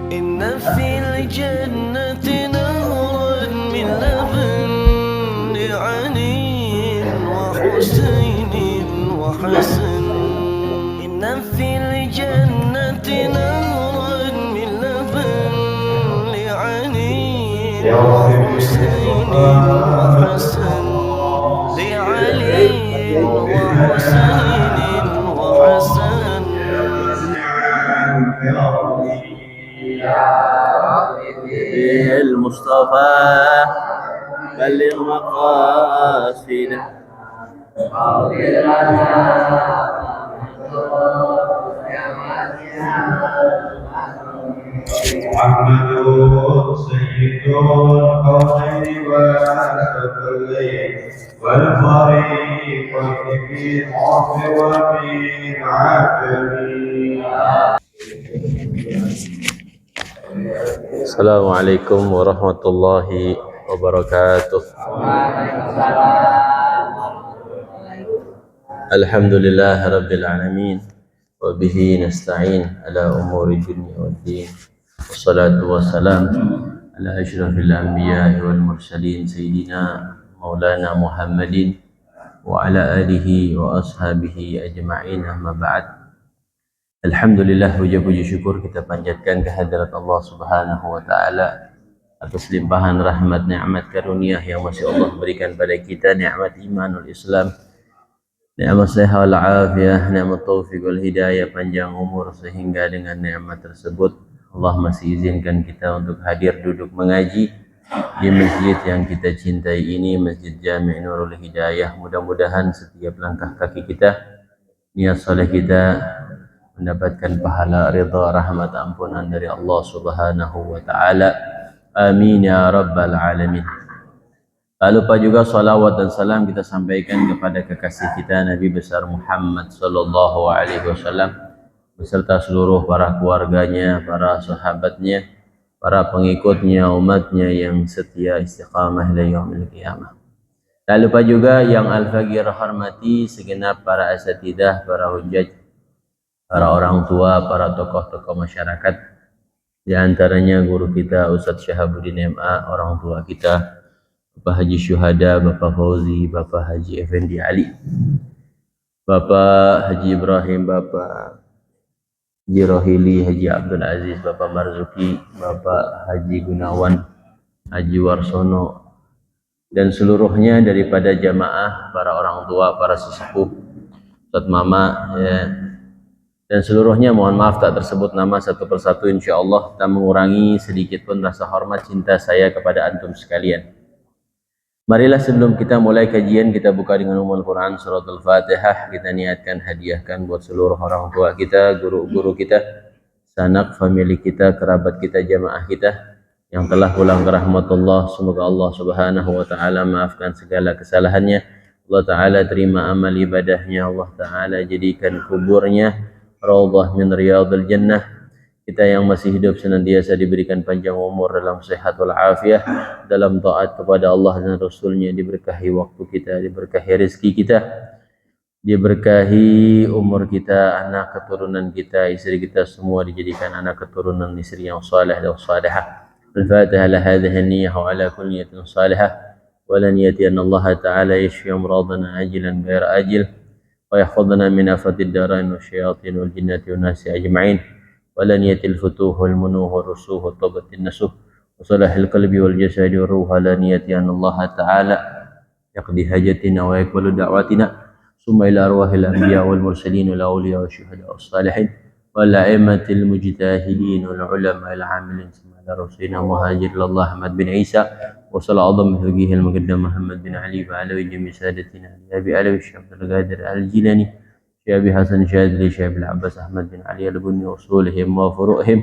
إن في الجنة نهرا من لبن لعلي وحسين وحسن. إن في الجنة نهرا من لبن لعلي وحسين وحسن. لعلي وحسين وحسن. المصطفى بلغ مقاصده محمد سيد القومين والثقلين والفريقين في الحق وفي العدل. Assalamualaikum warahmatullahi wabarakatuh. Alhamdulillah rabbil alamin wa bihi nasta'in ala umuri dunya waddin. Wassalatu wassalam ala asyrafil anbiya'i wal mursalin sayyidina maulana Muhammadin wa ala alihi wa ashabihi ajma'in, amma ba'd. Alhamdulillah, puji syukur kita panjatkan kehadirat Allah Subhanahu wa taala atas limpahan rahmat, nikmat, karunia yang masih Allah berikan pada kita, nikmat imanul Islam, nikmat sehat wal afiyah, nikmat taufik wal hidayah, panjang umur, sehingga dengan nikmat tersebut Allah masih izinkan kita untuk hadir duduk mengaji di masjid yang kita cintai ini, Masjid Jami' Nurul Hidayah. Mudah-mudahan setiap langkah kaki kita, niat saleh kita mendapatkan pahala, ridha, rahmat, ampunan dari Allah Subhanahu wa taala. Amin ya rabbal alamin. Tak lupa juga salawat dan salam kita sampaikan kepada kekasih kita Nabi besar Muhammad sallallahu alaihi wasallam beserta seluruh para keluarganya, para sahabatnya, para pengikutnya, umatnya yang setia istiqamah ila yaumil qiyamah. Tak lupa juga yang Al-Faqir hormati segenap para asatidah, para hujjaj, para orang tua, para tokoh-tokoh masyarakat, di antaranya guru kita Ustadz Syahabuddin MA, orang tua kita Bapak Haji Syuhada, Bapak Fauzi, Bapak Haji Effendi Ali, Bapak Haji Ibrahim, Bapak Haji Rohili, Haji Abdul Aziz, Bapak Marzuki, Bapak Haji Gunawan, Haji Warsono, dan seluruhnya daripada jamaah, para orang tua, para sesepuh, Ustadz Mama, ya, dan seluruhnya mohon maaf tak tersebut nama satu persatu, insyaallah tak mengurangi sedikit pun rasa hormat cinta saya kepada antum sekalian. Marilah sebelum kita mulai kajian, kita buka dengan Ummul Quran surat Al-Fatihah. Kita niatkan hadiahkan buat seluruh orang tua kita, guru-guru kita, sanak famili kita, kerabat kita, jamaah kita yang telah pulang ke rahmatullah. Semoga Allah Subhanahu wa taala maafkan segala kesalahannya, Allah taala terima amal ibadahnya, Allah taala jadikan kuburnya raudhah min riyadil jannah. Kita yang masih hidup senantiasa diberikan panjang umur dalam sehat wal afiyah, dalam taat kepada Allah dan Rasulnya, diberkahi waktu kita, diberkahi rezeki kita, diberkahi umur kita, anak keturunan kita, istri kita semua dijadikan anak keturunan istri yang saleh dan salihah. Al-Fatihah ala hadhihi an-niyyah wa ala kulli niyatin salihah wa la niyati anna Allah ta'ala yashfi amradana ajilan ghaira ajil ويحفظنا من آفات الدارين والشياطين والجنات والناس أجمعين، ولنية الفتوح والمنوح والرسوخ والتوبة النسوح وصلاح القلب والجسد والروح، على نية أن الله تعالى يقضي حاجتنا ويقبل دعواتنا، ثم إلى أرواح الأنبياء والمرسلين والأولياء والشهداء والصالحين والأئمة المجتهدين والعلماء العاملين، ثم إلى رسولنا مهاجر الله أحمد بن عيسى وصلى أعظم فقيه المقدم محمد بن علي وعلى جميع سادتنا أبي علوي الشيخ عبد القادر الجيلاني، شيخ أبي حسن الشاذلي، شيخ أبي العباس أحمد بن علي البني وأصولهم وفروعهم،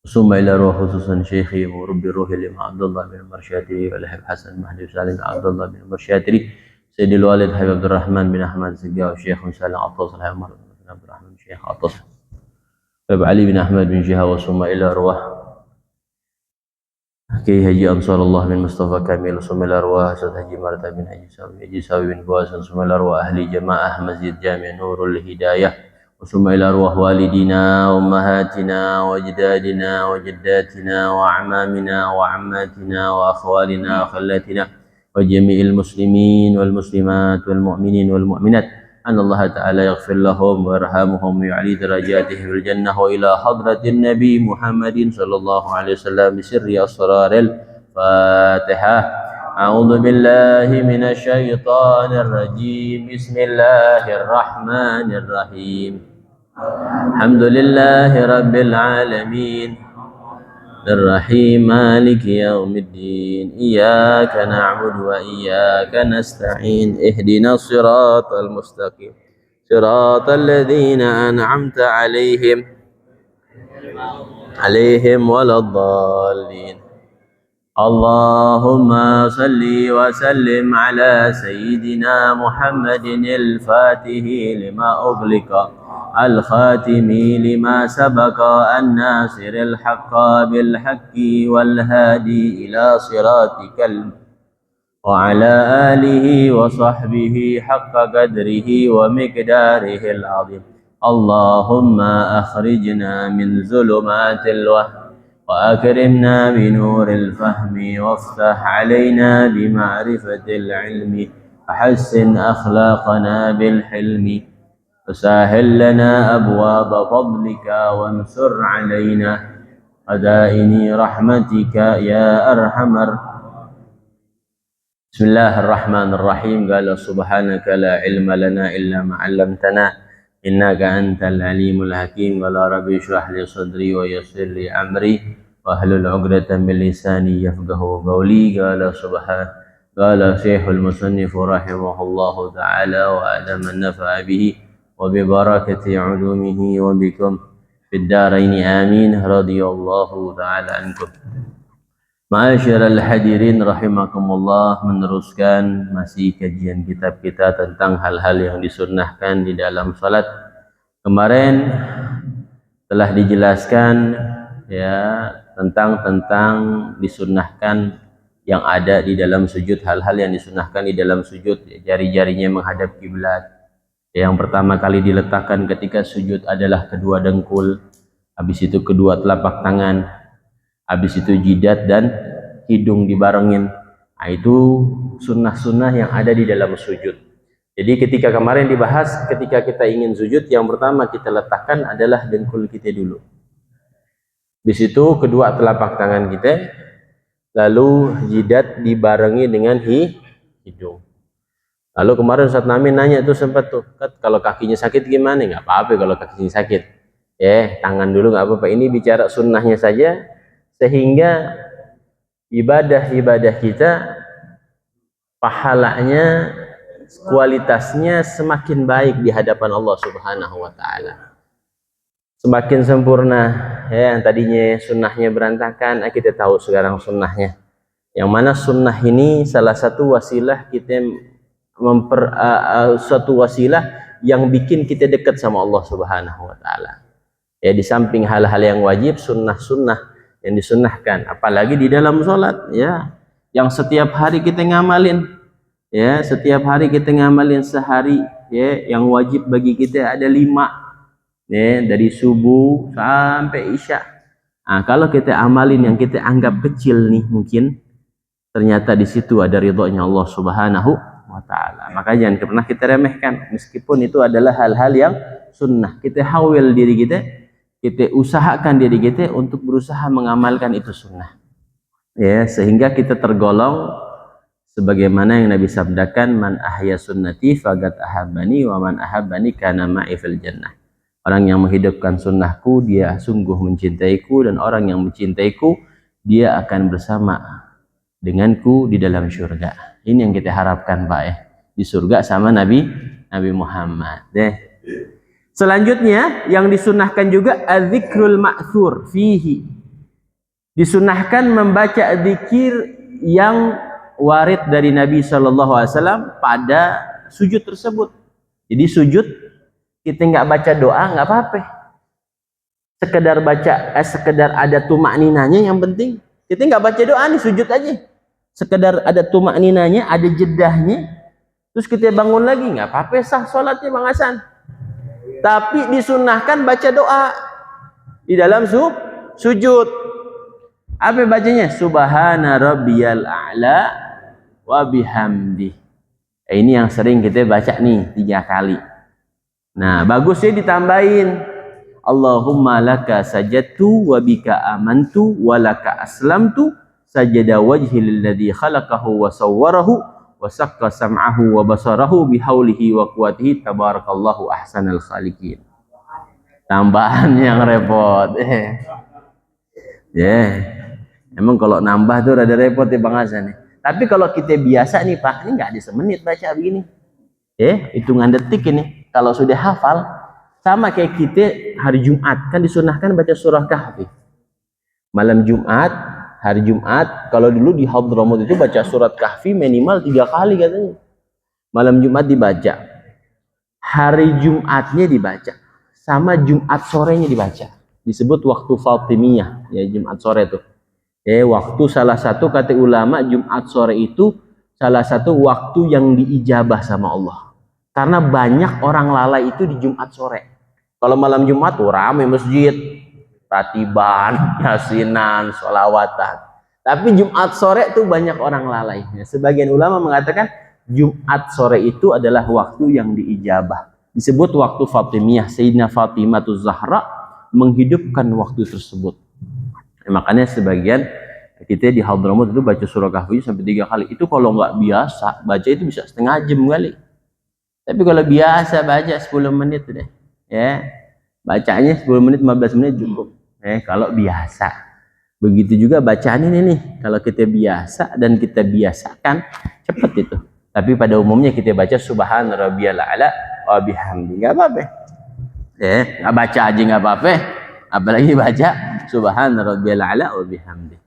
ثم إلى روح خصوصا شيخي وربي روحي الإمام عبد الله بن المرشاتري والحب حسن مهدي سالم عبد الله بن المرشاتري، سيد الوالد حبيب عبد الرحمن بن أحمد السقاوي، والشيخ مسالم عطاس الحبيب عمر بن عبد الرحمن الشيخ عطاس، حبيب علي بن أحمد بن شهاب، ثم إلى أرواح Kiai Haji Ansarullah bin Mustafa Kamil, summa ila arwah Ustaz Haji Marta bin Haji Sawi bin Buasan, summa ila arwah ahli jamaah Masjid Jami' Nurul Hidayah وثم إلى أرواح والدينا وأمهاتنا وأجدادنا وجداتنا وأعمامنا وعماتنا وأخوالنا وخالاتنا وجميع المسلمين والمسلمات والمؤمنين والمؤمنات أن الله تعالى يغفر لهم ويرحمهم ويعلي درجاتهم في الجنة وإلى حضرة النبي محمد صلى الله عليه وسلم بسر أسرار الفاتحة. أعوذ بالله من الشيطان الرجيم. بسم الله الرحمن الرحيم. الحمد لله رب العالمين الرحيم مالك يوم الدين إياك نعبد وإياك نستعين اهدنا الصراط المستقيم صراط الذين أنعمت عليهم ولا الضالين. اللهم صل وسلم على سيدنا محمد الفاتح لما أغلق الخاتم لما سبق الناصر الحق بالحق والهادي إلى صراطك وعلى آله وصحبه حق قدره ومقداره العظيم. اللهم أخرجنا من ظلمات الوهم وأكرمنا بنور الفهم وافتح علينا بمعرفة العلم وحسن أخلاقنا بالحلم وسهل لنا أبواب فضلك وانصر علينا خزائن رحمتك يا أرحم بسم الله الرحمن الرحيم. قال سبحانك لا علم لنا إلا ما علمتنا إنك أنت العليم الحكيم. قال ربي اشرح لي صدري ويسر لي أمري واحلل عقدة من لساني يفقهوا قولي. قال شيخ المصنف رحمه الله تعالى وأدام النفع به وببركة علومه وبكم في الدارين آمين. رضي الله تعالى عنكم. Ma'asyiral hadirin rahimakumullah, meneruskan masih kajian kitab kita tentang hal-hal yang disunnahkan di dalam salat. Kemarin telah dijelaskan ya tentang disunnahkan yang ada di dalam sujud, hal-hal yang disunnahkan di dalam sujud, jari-jarinya menghadap kiblat. Yang pertama kali diletakkan ketika sujud adalah kedua dengkul, habis itu kedua telapak tangan, habis itu jidat dan hidung dibarengin. Nah, itu sunnah-sunnah yang ada di dalam sujud. Jadi ketika kemarin dibahas, ketika kita ingin sujud, yang pertama kita letakkan adalah dengkul kita dulu. Habis itu kedua telapak tangan kita, lalu jidat dibarengi dengan hidung. Lalu kemarin Ustaz Namin nanya tuh sempat tuh, kalau kakinya sakit gimana? Nggak apa-apa kalau kakinya sakit. Tangan dulu nggak apa-apa. Ini bicara sunnahnya saja, sehingga ibadah-ibadah kita pahalanya, kualitasnya semakin baik di hadapan Allah Subhanahu wa taala. Semakin sempurna. Yang tadinya sunnahnya berantakan, kita tahu sekarang sunnahnya. Yang mana sunnah ini salah satu wasilah kita suatu wasilah yang bikin kita dekat sama Allah Subhanahu wa taala. Di samping hal-hal yang wajib, sunnah-sunnah yang disunnahkan, apalagi di dalam sholat yang setiap hari kita ngamalin, setiap hari kita ngamalin sehari, yang wajib bagi kita ada 5, dari subuh sampai isya. Nah, kalau kita amalin yang kita anggap kecil nih, mungkin ternyata di situ ada ridhonya Allah Subhanahu wa taala. Maka jangan pernah kita remehkan, meskipun itu adalah hal-hal yang sunnah. Kita hawil diri kita usahakan diri kita untuk berusaha mengamalkan itu sunnah, sehingga kita tergolong sebagaimana yang Nabi sabdakan, man ahya sunnati faqad ahabbani wa man ahabbani kana ma'i fil jannah. Orang yang menghidupkan sunnahku, dia sungguh mencintaiku, dan orang yang mencintaiku, dia akan bersama denganku di dalam surga. Ini yang kita harapkan, Pak, di surga sama Nabi Muhammad. Selanjutnya yang disunnahkan juga az-zikrul ma'thur fihi. Disunnahkan membaca zikir yang warid dari Nabi SAW pada sujud tersebut. Jadi sujud kita nggak baca doa nggak apa-apa. Sekedar baca, sekedar ada tumak ninanya, yang penting kita nggak baca doa nih, sujud aja. Sekedar ada tumak ninanya, ada jedahnya, terus kita bangun lagi, nggak apa-apa, sah sholatnya Bang Hasan. Tapi disunahkan baca doa di dalam sujud. Apa bacanya? Subhana rabbiyal a'la wa bihamdi. Ini yang sering kita baca nih 3 kali. Nah, bagusnya ditambahin Allahumma laka sajadtu wa bika amantu wa laka aslamtu sajada wajhi lilladzi khalaqahu wa sawwarahu wa sakka sam'ahu wa basarahu bihaulihi wa quwwatihi tabarakallahu ahsanal khaliqin. Tambahan yang repot. Emang kalau nambah tuh rada repot ya Bang Hasan. Tapi kalau kita biasa nih Pak, ini nggak ada semenit baca begini. Hitungan detik ini. Kalau sudah hafal, sama kayak kita hari Jumat kan disunahkan baca surah Kahfi. Malam Jumat, hari Jumat, kalau dulu di Hadramut itu baca surat Kahfi minimal 3 kali katanya. Malam Jumat dibaca, hari Jumatnya dibaca, sama Jumat sorenya dibaca. Disebut waktu Fatimiyah, ya Jumat sore itu. Waktu salah satu kata ulama Jumat sore itu salah satu waktu yang diijabah sama Allah. Karena banyak orang lalai itu di Jumat sore. Kalau malam Jumat tuh ramai masjid, ratiban, yasinan, sholawatan. Tapi Jumat sore tuh banyak orang lalai. Sebagian ulama mengatakan Jumat sore itu adalah waktu yang diijabah. Disebut waktu Fatimiyah. Sayyidina Fatimah Zahra menghidupkan waktu tersebut. Makanya sebagian kita di Hadramut itu baca surah Kahfi sampai 3 kali. Itu kalau nggak biasa baca itu bisa setengah jam kali. Tapi kalau biasa baca 10 menit deh. Bacanya 10 menit 15 menit cukup. Kalau biasa. Begitu juga bacaan ini nih. Kalau kita biasa dan kita biasakan cepat itu. Tapi pada umumnya kita baca subhana rabbiyal a'la wa bihamdi. Enggak apa-apa. Enggak baca aja enggak apa-apa. Apalagi baca subhana rabbiyal a'la wa bihamdi.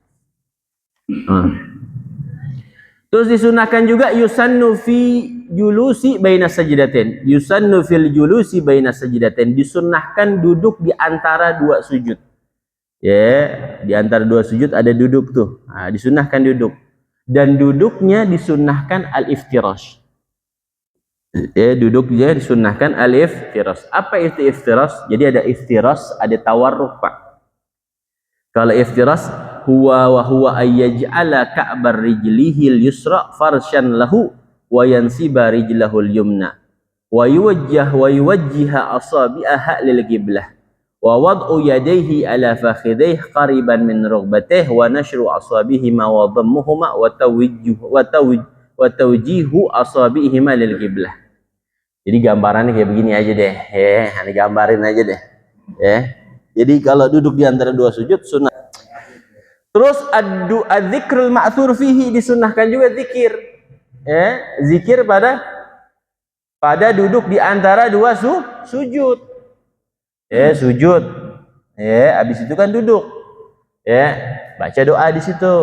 Terus disunahkan juga yusannu fi julusi baina sajdatain. Yusannu fil julusi baina sajdatain. Disunahkan duduk di antara 2 sujud. Di antara 2 sujud ada duduk tuh. Nah, disunahkan duduk. Dan duduknya disunahkan al-iftirash. Duduknya disunahkan al-iftirash. Apa itu iftirash? Jadi ada iftirash, ada tawarruk, Pak. Kalau iftirash huwa wa huwa ayyaj'ala ka'bar rijlihil yusra farshan lahu wa yansiba rijlahul yumna wa yuwajjiha asabi'aha lil qiblah wa wad'u yadayhi ala fakhidayhi qariban min rughbatayhi wa nashru asabihima wa dhammuhuma wa tawjihu asabihima lil qiblah. Jadi gambarannya kayak begini aja deh. Ini gambarin aja deh. Jadi kalau duduk di antara 2 sujud sunnah. Terus ad-dzikrul ma'thur fihi, disunahkan juga zikir. Zikir pada duduk di antara 2 sujud. Sujud. Habis itu kan duduk. Baca doa di situ.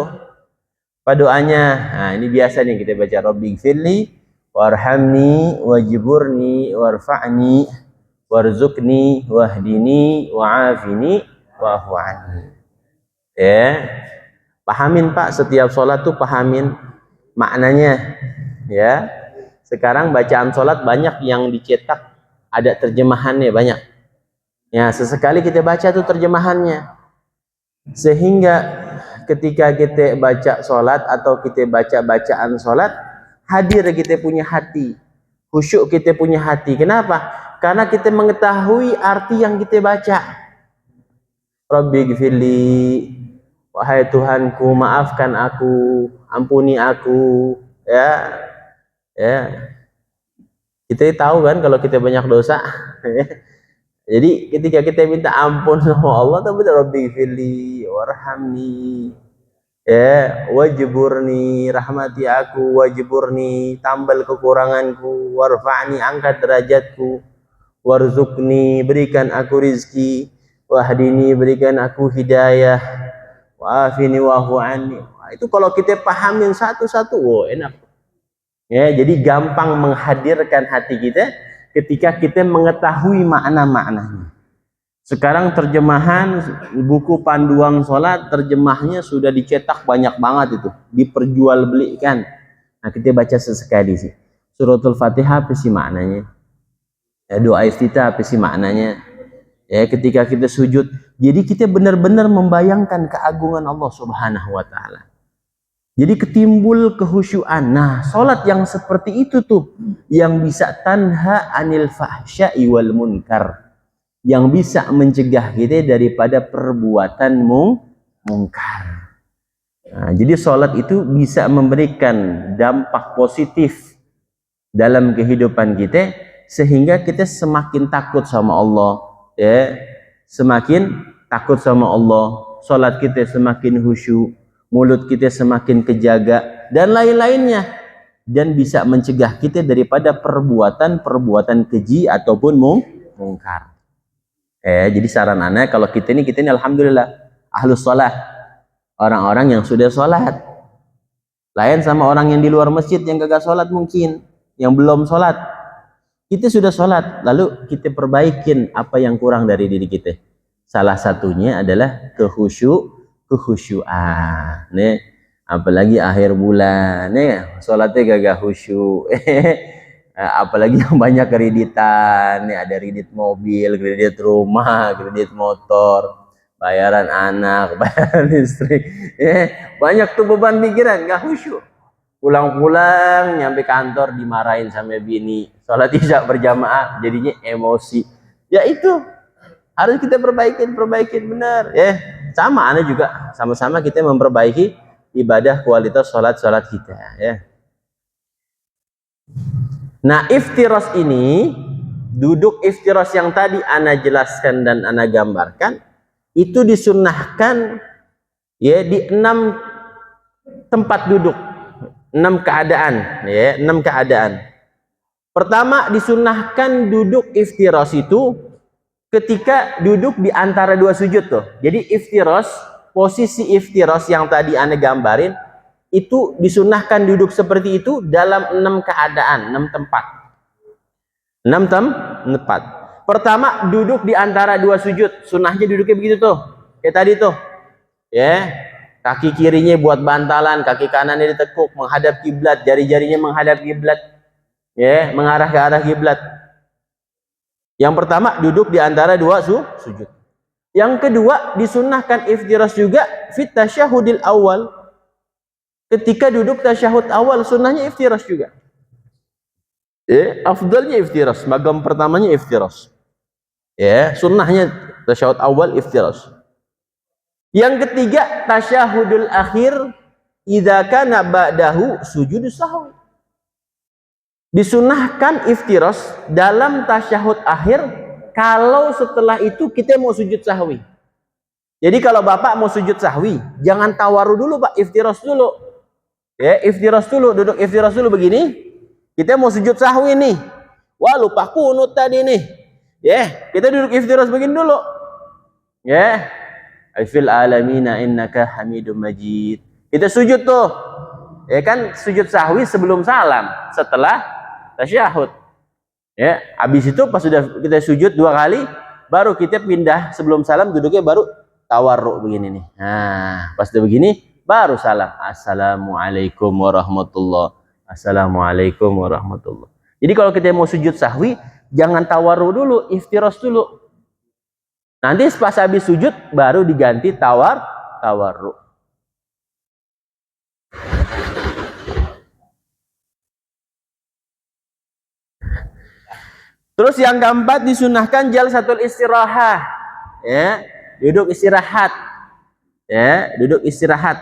Apa doanya? Nah, ini biasa nih kita baca Rabbighfirli warhamni wajburni warfa'ni warzuqni wahdini wa'afini wa'fu anni. Pahamin Pak, setiap sholat tuh pahamin maknanya. Sekarang bacaan sholat banyak yang dicetak ada terjemahannya banyak. Sesekali kita baca tuh terjemahannya, sehingga ketika kita baca sholat atau kita baca bacaan sholat, hadir kita punya hati, khusyuk kita punya hati. Kenapa? Karena kita mengetahui arti yang kita baca. Rabbighfirli, wahai Tuhanku, maafkan aku, ampuni aku. Kita tahu kan kalau kita banyak dosa. Jadi ketika kita minta ampun sama Allah, tapi Rabbighfirli warhamni, wajburni, rahmati aku, wajburni, tambal kekuranganku, warfa'ni, angkat derajatku, warzuqni, berikan aku rizki, wahdini, berikan aku hidayah, wa'afini wa'fu anni. Itu kalau kita pahamin satu-satu, enak. Jadi gampang menghadirkan hati kita ketika kita mengetahui makna-maknanya. Sekarang terjemahan buku panduan sholat, terjemahnya sudah dicetak banyak banget itu, diperjualbelikan. Nah, kita baca sesekali sih. Suratul Fatihah apa sih maknanya? Ya, doa iftitah apa sih maknanya? Ya, ketika kita sujud, jadi kita benar-benar membayangkan keagungan Allah Subhanahu wa taala. Jadi ketimbul kehusyuan. Nah, salat yang seperti itu tuh yang bisa tanha anil fahsya'i wal munkar. Yang bisa mencegah kita daripada perbuatan mungkar. Nah, jadi salat itu bisa memberikan dampak positif dalam kehidupan kita sehingga kita semakin takut sama Allah, ya, semakin takut sama Allah, salat kita semakin khusyuk, mulut kita semakin kejaga dan lain-lainnya, dan bisa mencegah kita daripada perbuatan-perbuatan keji ataupun mungkar. Jadi saran anak, kalau kita ini alhamdulillah ahlus salat, orang-orang yang sudah salat. Lain sama orang yang di luar masjid yang gagal salat, mungkin yang belum salat. Kita sudah salat, lalu kita perbaikin apa yang kurang dari diri kita. Salah satunya adalah kehusyuan. Nih, apalagi akhir bulan, nih salatnya gagah khusyuk. Apalagi yang banyak kreditan, nih ada kredit mobil, kredit rumah, kredit motor, bayaran anak, bayaran listrik. Banyak tuh beban pikiran, gak khusyuk. Pulang-pulang nyampe kantor dimarahin sama bini, sholat isya berjamaah jadinya emosi. Ya itu harus kita perbaikin benar. Sama Anda juga, sama-sama kita memperbaiki ibadah, kualitas sholat kita, ya. Nah, iftiras ini, duduk iftiras yang tadi Ana jelaskan dan Ana gambarkan, itu disunnahkan ya di 6 tempat duduk, 6 keadaan, ya, 6 keadaan. Pertama, disunnahkan duduk iftiras itu ketika duduk di antara 2 sujud tuh. Jadi iftiras, posisi iftiras yang tadi Ana gambarin, itu disunnahkan duduk seperti itu dalam 6 keadaan, 6 tempat. 6 tempat. Pertama, duduk di antara 2 sujud. Sunnahnya duduknya begitu tuh. Kayak tadi tuh. Ya. Kaki kirinya buat bantalan, kaki kanannya ditekuk menghadap kiblat, jari-jarinya menghadap kiblat. Ya, mengarah ke arah kiblat. Yang pertama, duduk di antara 2 sujud. Yang kedua, disunnahkan iftiras juga fit tasyahudil awal. Ketika duduk tasyahud awal, sunnahnya iftiras juga. Afdalnya iftiras, magam pertamanya iftiras. Sunnahnya tasyahud awal iftiras. Yang ketiga, tasyahudul akhir idza kana ba'dahu sujudus sahwi. Disunnahkan iftiras dalam tasyahud akhir kalau setelah itu kita mau sujud sahwi. Jadi kalau Bapak mau sujud sahwi, jangan tawaru dulu Pak, iftiras dulu. Iftiras dulu, duduk iftiras dulu begini. Kita mau sujud sahwi nih. Wah, lupa kunut tadi nih. Kita duduk iftiras begini dulu. Fil alamina innaka hamidum majid. Kita sujud tuh. Kan sujud sahwi sebelum salam, setelah tasyahud. Habis itu pas sudah kita sujud 2 kali, baru kita pindah sebelum salam duduknya baru tawarruk begini nih. Nah, pas udah begini baru salam. Assalamualaikum warahmatullahi. Assalamualaikum warahmatullahi. Jadi kalau kita mau sujud sahwi, jangan tawarruk dulu, iftiras dulu. Nanti pas habis sujud baru diganti tawarruk. Terus yang keempat, disunahkan jalsatul istirahah. Duduk istirahat. Duduk istirahat.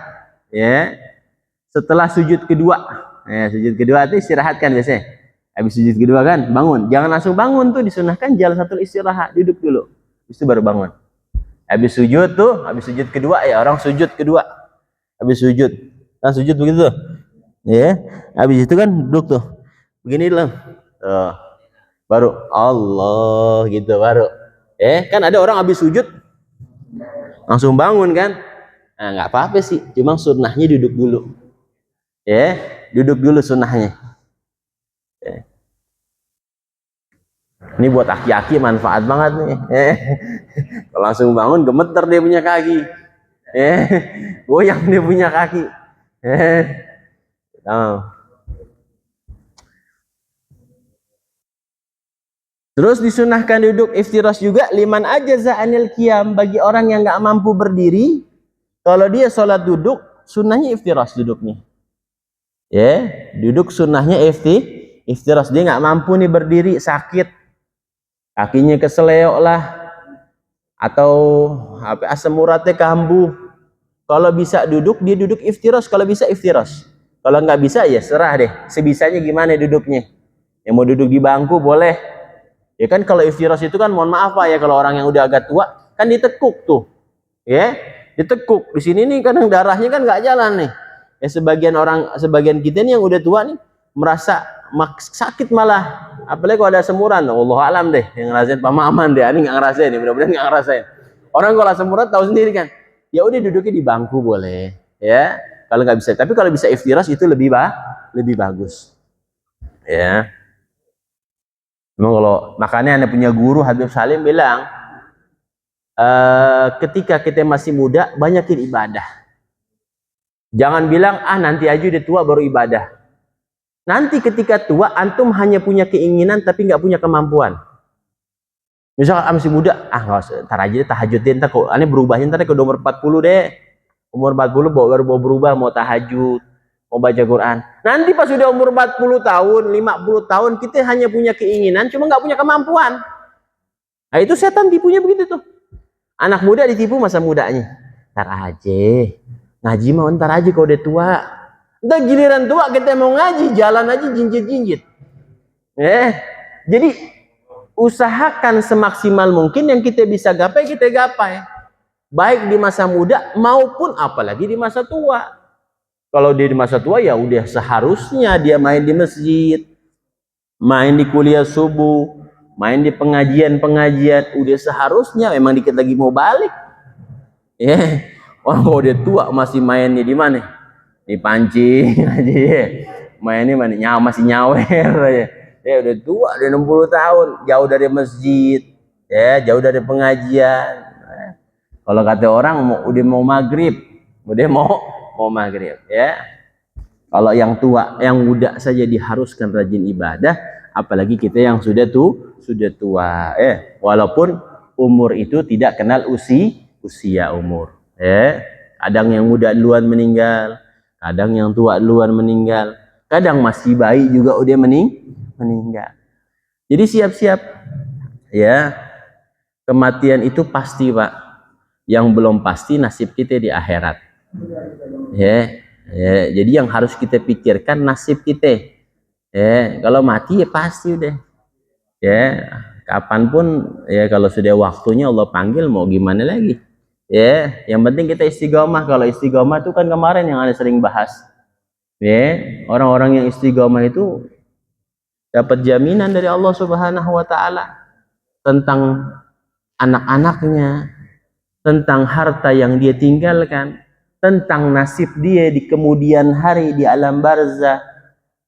Setelah sujud kedua. Sujud kedua itu istirahat kan biasanya. Habis sujud kedua kan bangun. Jangan langsung bangun tuh, disunahkan jalsatul istirahat, duduk dulu. Habis itu baru bangun. Habis sujud tuh, habis sujud kedua orang sujud kedua. Habis sujud. Kan sujud begitu tuh. Habis itu kan duduk tuh. Begini loh. Baru Allah gitu baru. Kan ada orang habis sujud langsung bangun kan. Nah, nggak apa-apa sih, cuma sunnahnya duduk dulu. Duduk dulu sunnahnya. Ini buat aki-aki manfaat banget nih. Kalau langsung bangun gemeter dia punya kaki. Goyang dia punya kaki. Terus disunahkan duduk iftirash juga liman ajaza anil qiyam, bagi orang yang nggak mampu berdiri. Kalau dia sholat duduk, sunnahnya iftirash duduknya. Ya, duduk sunnahnya iftirash. Dia nggak mampu nih berdiri, sakit, kakinya keseleok lah, atau asam uratnya kambuh. Kalau bisa duduk, dia duduk iftirash. Kalau bisa iftirash. Kalau nggak bisa ya serah deh, sebisanya gimana duduknya. Yang mau duduk di bangku boleh. Ya kan kalau iftirash itu kan mohon maaf Pak ya, kalau orang yang udah agak tua kan ditekuk tuh. Ya, ditekuk. Di sini nih kadang darahnya kan nggak jalan nih. Ya sebagian kita nih yang udah tua nih merasa sakit malah. Apalagi kalau ada semuran. Allah alam deh yang ngerasain Pak Maman deh. Ini nggak ngerasain nih, mudah-mudahan nggak ngerasain. Orang kalau semuran tahu sendiri kan. Ya udah duduknya di bangku boleh. Ya, kalau nggak bisa. Tapi kalau bisa iftirash itu lebih bagus. Ya. Memang kalau makanya Anda punya guru Habib Salim bilang, ketika kita masih muda banyakin ibadah. Jangan bilang nanti aja udah tua baru ibadah. Nanti ketika tua antum hanya punya keinginan tapi nggak punya kemampuan. Misalkan masih muda, nggak usah, ntar aja deh tahajudin, ntar kok aneh berubahnya ntar ke umur 40 deh. Umur 40 baru mau berubah, mau tahajud, mau baca Quran. Nanti pas sudah umur 40 tahun, 50 tahun, kita hanya punya keinginan, cuma nggak punya kemampuan. Nah itu setan tipunya begitu tuh. Anak muda ditipu masa mudanya. Ntar aja, ngaji mau ntar aja kalau udah tua. Ntar giliran tua kita mau ngaji, jalan aja jinjit-jinjit. Jadi usahakan semaksimal mungkin yang kita bisa gapai, kita gapai. Baik di masa muda maupun apalagi di masa tua. Kalau dia di masa tua ya udah seharusnya dia main di masjid, main di kuliah subuh, main di pengajian-pengajian, udah seharusnya. Memang dikit lagi mau balik. Orang udah tua masih mainnya di mana? Di pancing aja ya. Mainnya mana? Masih nyawer aja. Ya udah tua, udah 60 tahun, jauh dari masjid, ya, jauh dari pengajian. Kalau kata orang udah mau maghrib, udah mau maghrib, ya. Kalau yang tua, yang muda saja diharuskan rajin ibadah, apalagi kita yang sudah tua, walaupun umur itu tidak kenal usia umur, Kadang yang muda duluan meninggal, kadang yang tua duluan meninggal, kadang masih bayi juga udah meninggal. Jadi siap-siap, ya. Kematian itu pasti Pak. Yang belum pasti nasib kita di akhirat. Jadi yang harus kita pikirkan nasib kita. Kalau mati ya pasti udah. Kapanpun ya kalau sudah waktunya Allah panggil mau gimana lagi. Yang penting kita istiqomah. Kalau istiqomah itu kan kemarin yang Anda sering bahas. Orang-orang yang istiqomah itu dapat jaminan dari Allah Subhanahu wa taala tentang anak-anaknya, tentang harta yang dia tinggalkan, tentang nasib dia di kemudian hari di alam barzah,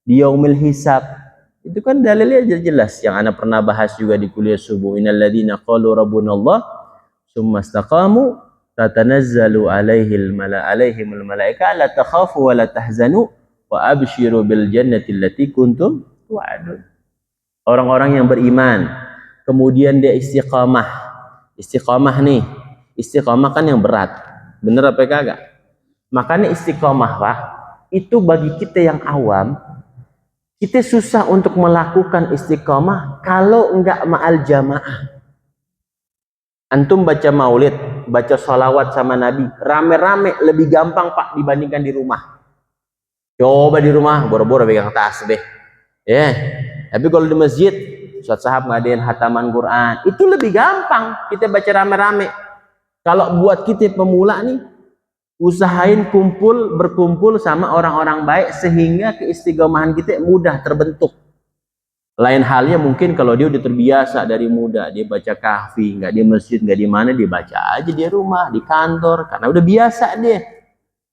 di yaumil hisab. Itu kan dalilnya jelas yang Anda pernah bahas juga di kuliah subuh. Innal ladzina qalu rabbunallah tsumma istaqamu tatanazzalu alaihimul malaika la takhafu wa la tahzanu wa abshiru bil jannati allati kuntum tu'adun. Orang-orang yang beriman kemudian dia istiqamah. Istiqamah nih, istiqamah kan yang berat, bener apa kagak? Makanya istiqamah Pak, itu bagi kita yang awam, kita susah untuk melakukan istiqamah kalau enggak ma'al jamaah. Antum baca maulid, baca sholawat sama Nabi, rame-rame lebih gampang Pak dibandingkan di rumah. Coba di rumah, boro-boro pegang tasbih. Tapi kalau di masjid, Ustaz Sahab ngadain hataman Quran, itu lebih gampang kita baca rame-rame. Kalau buat kita pemula nih, usahain berkumpul sama orang-orang baik sehingga keistiqomahan kita mudah terbentuk. Lain halnya mungkin kalau dia udah terbiasa dari muda, dia baca kahfi, nggak di masjid, nggak di mana, dia baca aja di rumah, di kantor, karena udah biasa dia.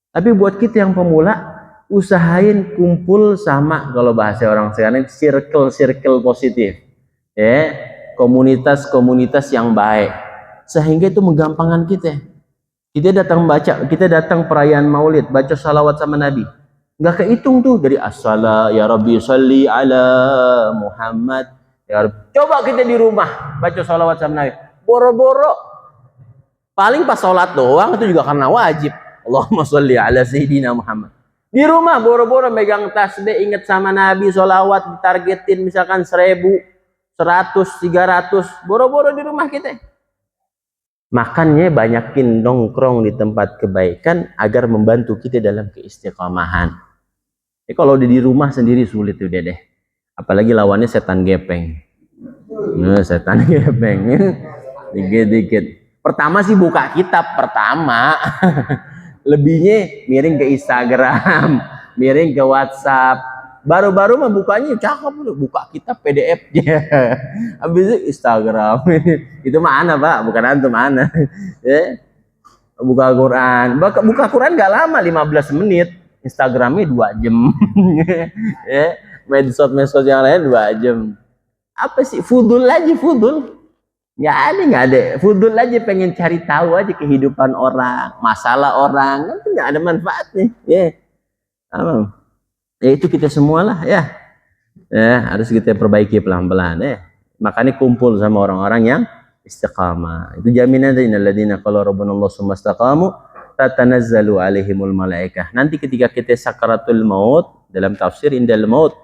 Tapi buat kita yang pemula, usahain kumpul sama, kalau bahasa orang sekarang, circle positif. Komunitas-komunitas yang baik. Sehingga itu menggampangkan kita. Kita datang perayaan maulid, baca salawat sama Nabi. Nggak kehitung tuh dari as-salah ya Rabbi salli ala Muhammad Ya, coba kita di rumah baca sholawat sama Nabi. Boro-boro. Paling pas sholat doang itu juga karena wajib. Allahumma sholli ala Sayyidina Muhammad. Di rumah boro-boro megang tasbih, ingat sama Nabi, sholawat ditargetin misalkan 1000, 100, 300. Boro-boro di rumah kita. Makanya banyakin nongkrong di tempat kebaikan agar membantu kita dalam keistiqomahan. Kalau di rumah sendiri sulit udah deh. Apalagi lawannya setan gepeng. Nah, setan gepeng. Dikit-dikit. Pertama sih buka kitab pertama. Lebihnya miring ke Instagram, miring ke WhatsApp. Baru-baru mah bukanya cakep, buka kitab PDF-nya. Habis itu Instagram. Itu mana, Pak? Bukan antum mana. Ya. Buka Quran. Buka Quran nggak lama, 15 menit. Instagramnya 2 jam. Ya. Medsos yang lain 2 jam. Apa sih? Fudul aja, fudul. Nggak ada. Fudul aja, pengen cari tahu aja kehidupan orang, masalah orang. Kan nggak ada manfaatnya. Ya. Ya itu kita semualah ya. Harus kita perbaiki pelan-pelan ya. Makanya kumpul sama orang-orang yang istiqamah. Itu jaminan dari alladzina qala rabbunallahu tsumma istaqamu tatanazzalu alaihimul malaikah. Nanti ketika kita sakaratul maut, dalam tafsir indal maut,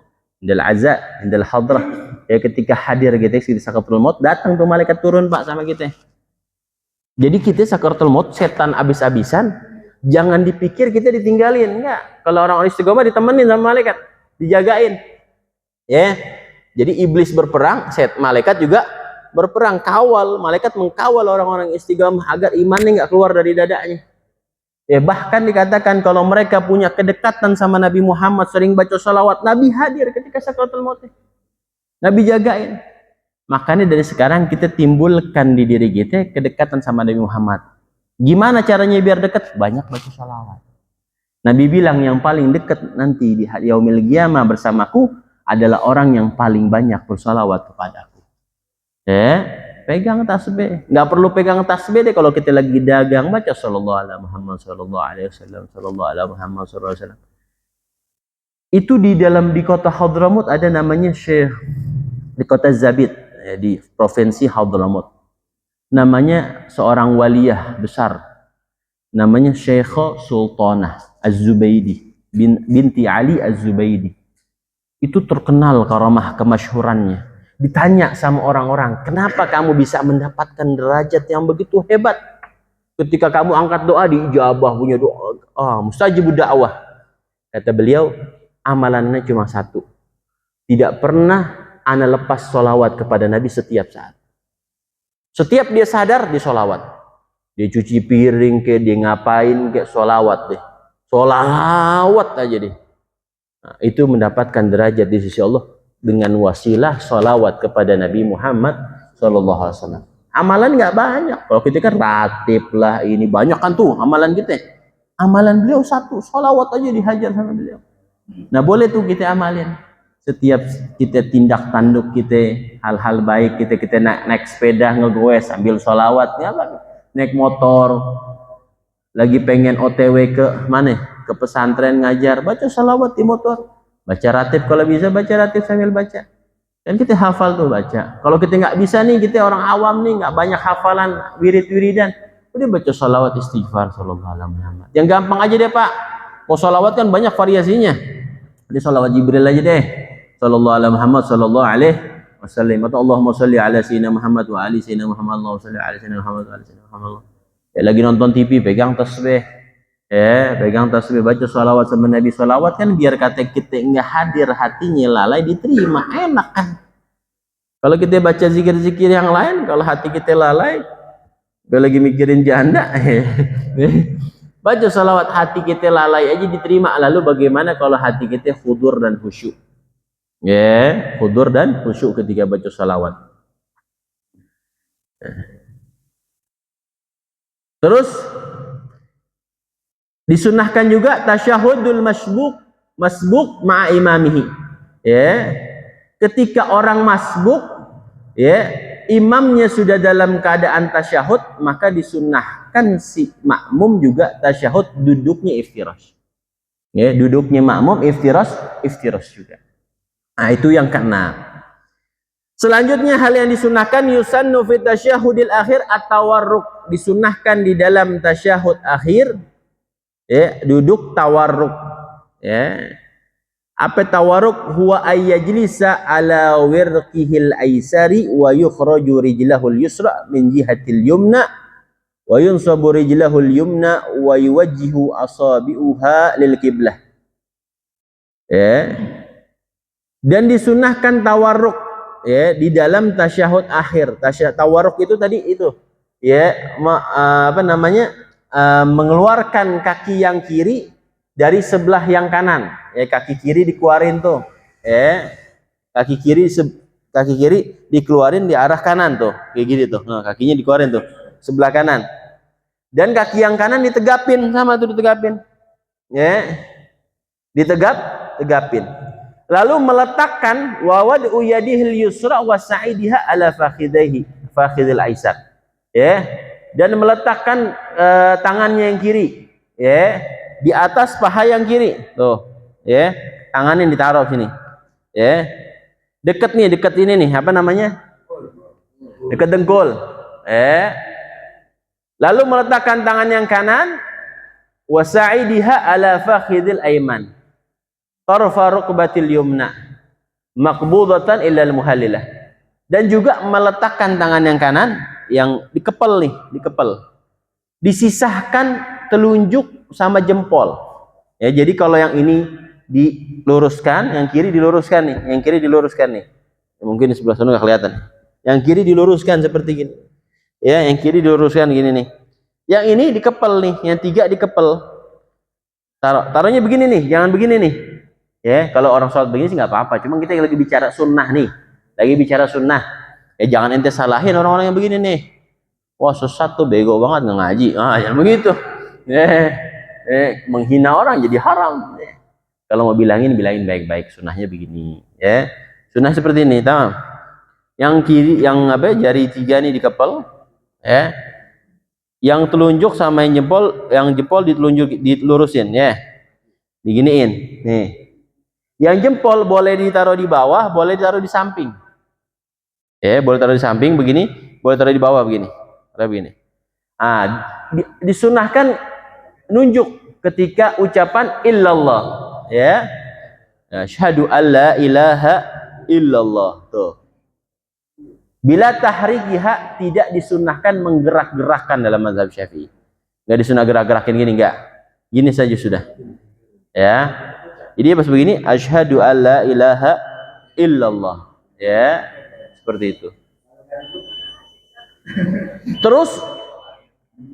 indal azza, indal hadrah, ya ketika hadir kita di sakaratul maut, datang tuh malaikat turun Pak sama kita. Jadi kita sakaratul maut setan abis-abisan. Jangan dipikir kita ditinggalin, enggak. Kalau orang-orang istiqomah ditemenin sama malaikat, dijagain. Ya. Jadi iblis berperang, malaikat juga berperang, kawal. Malaikat mengkawal orang-orang istiqomah agar imannya enggak keluar dari dadanya. Ya, bahkan dikatakan kalau mereka punya kedekatan sama Nabi Muhammad, sering baca salawat, Nabi hadir ketika sakaratul maut. Nabi jagain. Makanya dari sekarang kita timbulkan di diri kita kedekatan sama Nabi Muhammad. Gimana caranya biar dekat? Banyak baca salawat. Nabi bilang yang paling dekat nanti di yaumil qiyamah bersamaku adalah orang yang paling banyak bersalawat kepadaku. Pegang tasbih. Nggak perlu pegang tasbih deh kalau kita lagi dagang, baca sallallahu alaihi Muhammad sallallahu alaihi wasallam, sallallahu alaihi Muhammad sallallahu alaihi wasallam. Itu di kota Hadramut ada namanya Syekh, di kota Zabid, di provinsi Hadramut. Namanya seorang waliyah besar, namanya Syekh Sultanah Az-Zubaidi binti Ali Az-Zubaidi. Itu terkenal karamah kemasyhurannya. Ditanya sama orang-orang, kenapa kamu bisa mendapatkan derajat yang begitu hebat? Ketika kamu angkat doa diijabah, punya doa mustajibud da'wah. Kata beliau, amalannya cuma satu, tidak pernah ana lepas sholawat kepada Nabi setiap saat. Setiap dia sadar, dia sholawat. Dia cuci piring, kayak dia ngapain, kayak sholawat deh. Sholawat aja deh. Nah, itu mendapatkan derajat di sisi Allah dengan wasilah sholawat kepada Nabi Muhammad SAW. Amalan nggak banyak. Kalau kita kan ratib lah, ini banyak kan tuh amalan kita. Amalan beliau satu, sholawat aja dihajar sama beliau. Nah boleh tuh kita amalin. Setiap kita tindak tanduk kita, hal-hal baik kita naik sepeda ngegoes sambil sholawat, ya apa? Naik motor, lagi pengen OTW ke mana? Ke pesantren ngajar, baca sholawat di motor, baca ratib kalau bisa, baca ratib sambil baca. Dan kita hafal tuh baca. Kalau kita nggak bisa nih, kita orang awam nih, nggak banyak hafalan wirid-wiridan, udah baca sholawat istighfar sallallahu alaihi wasallam. Yang gampang aja deh Pak. Mau sholawat kan banyak variasinya. Jadi sholawat Jibril aja deh. Sallallahu alaihi Muhammad sallallahu alaihi wasallam. Atau Allahumma sholli ala sayyidina Muhammad wa ali sayyidina Muhammad. Allahumma sholli ala sayyidina Muhammad wa ali sayyidina Muhammad. Ya, lagi nonton TV pegang tasbih. Pegang tasbih, baca sholawat sama Nabi. Sholawat kan biar kata kita nggak hadir, hatinya lalai, diterima, enak kan. Kalau kita baca zikir-zikir yang lain, kalau hati kita lalai, lagi mikirin janda, baca sholawat hati kita lalai aja diterima. Lalu bagaimana kalau hati kita khudur dan khusyuk? Khudur dan khusyuk ketika baca sholawat. Terus disunahkan juga tasyahudul masbuk ma'a imamihi. Ketika orang masbuk, imamnya sudah dalam keadaan tasyahud, maka disunahkan si makmum juga tasyahud, duduknya iftirash. Duduknya makmum iftirash juga. Nah, itu yang keenam. Selanjutnya hal yang disunahkan yusannu fi tasyahudil akhir at-tawarruk, disunahkan di dalam tasyahud akhir ya, duduk tawarruk ya. Apa tawarruk? Huwa ayyajlisa ala wirqihil aisari wa yukhraju rijlahul yusra min jihatil yumna wa yunsabu rijlahul yumna wa yuwajjihu asabi'uha lil qiblah ya. Dan disunahkan tawarruk ya di dalam tasyahud akhir. Tawarruk itu tadi itu ya mengeluarkan kaki yang kiri dari sebelah yang kanan ya, kaki kiri dikeluarin tuh ya, kaki kiri dikeluarin di arah kanan tuh kayak gini tuh, nah kakinya dikeluarin tuh sebelah kanan, dan kaki yang kanan ditegapin sama tuh, ditegapin ya, tegapin. Lalu meletakkan wawad'u yadihil yusra wa sa'idiha ala fakhidil aisar ya, dan meletakkan tangannya yang kiri ya di atas paha yang kiri tuh ya, tangannya ditaruh sini ya, deket ini nih apa namanya, deket dengkul lalu meletakkan tangan yang kanan wa sa'idiha ala fakhidil aiman tarfa rukbatil yumna maqbudatan illa al-muhallilah, dan juga meletakkan tangan yang kanan yang dikepel, disisahkan telunjuk sama jempol ya. Jadi kalau yang ini diluruskan, yang kiri diluruskan nih, mungkin di sebelah sana nggak kelihatan, yang kiri diluruskan seperti gini ya, yang kiri diluruskan gini nih, yang ini dikepel nih, yang tiga dikepel, taruhnya begini nih, jangan begini nih ya. Kalau orang sholat begini sih nggak apa-apa, cuma kita lagi bicara sunnah nih, ya jangan ente salahin orang-orang yang begini nih, wah sesat tuh, bego banget nggak ngaji, jangan begitu menghina orang jadi haram ya. Kalau mau bilangin baik-baik, sunnahnya begini ya, sunnah seperti ini, tamam. Yang kiri, yang jari tiga nih dikepel ya, yang telunjuk sama yang jempol dilurusin ya, diginiin nih. Yang jempol boleh ditaruh di bawah, boleh ditaruh di samping ya, boleh taruh di samping begini, boleh taruh di bawah begini. Disunahkan nunjuk ketika ucapan illallah ya, asyhadu alla ilaha illallah tuh. Bila tahrikiha, tidak disunahkan menggerak-gerakkan dalam mazhab Syafi'i, nggak disunah gerak-gerakin gini, nggak, gini saja sudah ya. Jadi pas begini, asyhadu alla ilaha illallah ya, seperti itu. Terus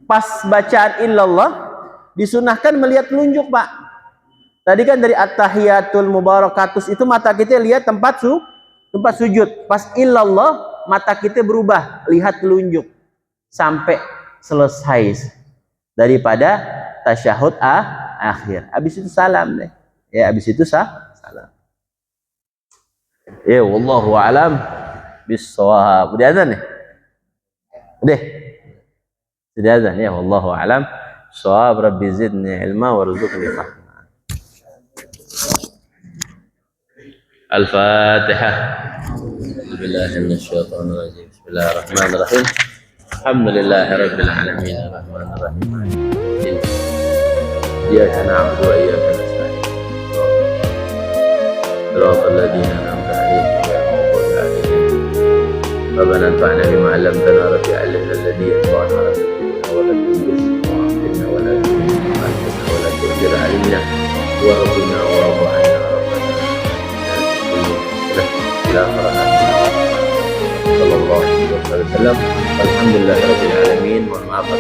pas bacaan illallah disunahkan melihat telunjuk, Pak. Tadi kan dari at-tahiyatul mubarakatus itu mata kita lihat tempat sujud. Pas illallah mata kita berubah, lihat telunjuk sampai selesai daripada tasyahud akhir. Habis itu salam deh. Ya, habis itu salam. Ya, wallahu a'lam bis-shawab. Udah azan nih? Udah. Sudah azan ya, wallahu a'lam. Shawab, rabbi zidni ilma warzuqni fahma. Al-Fatihah. Bismillahirrahmanirrahim. Bismillahirrahmanirrahim. Alhamdulillahirabbil alamin. Arrahmanirrahim. Iyyaka na'budu wa iyyaka nasta'in. Shiratal ladzina an'amta 'alaihim ghairil maghdubi 'alaihim. Rabbana anfa'na bima 'allamtana wa allimna alladhi yanfa'una wa la tudhirna wa la tu'akhidhna wa la tu'akhidhna wa la tu'jir 'alaina wa rabbana wa rabbana sallallahu alaihi wasallam. Alhamdulillahirabbil alamin. Mohon maaf.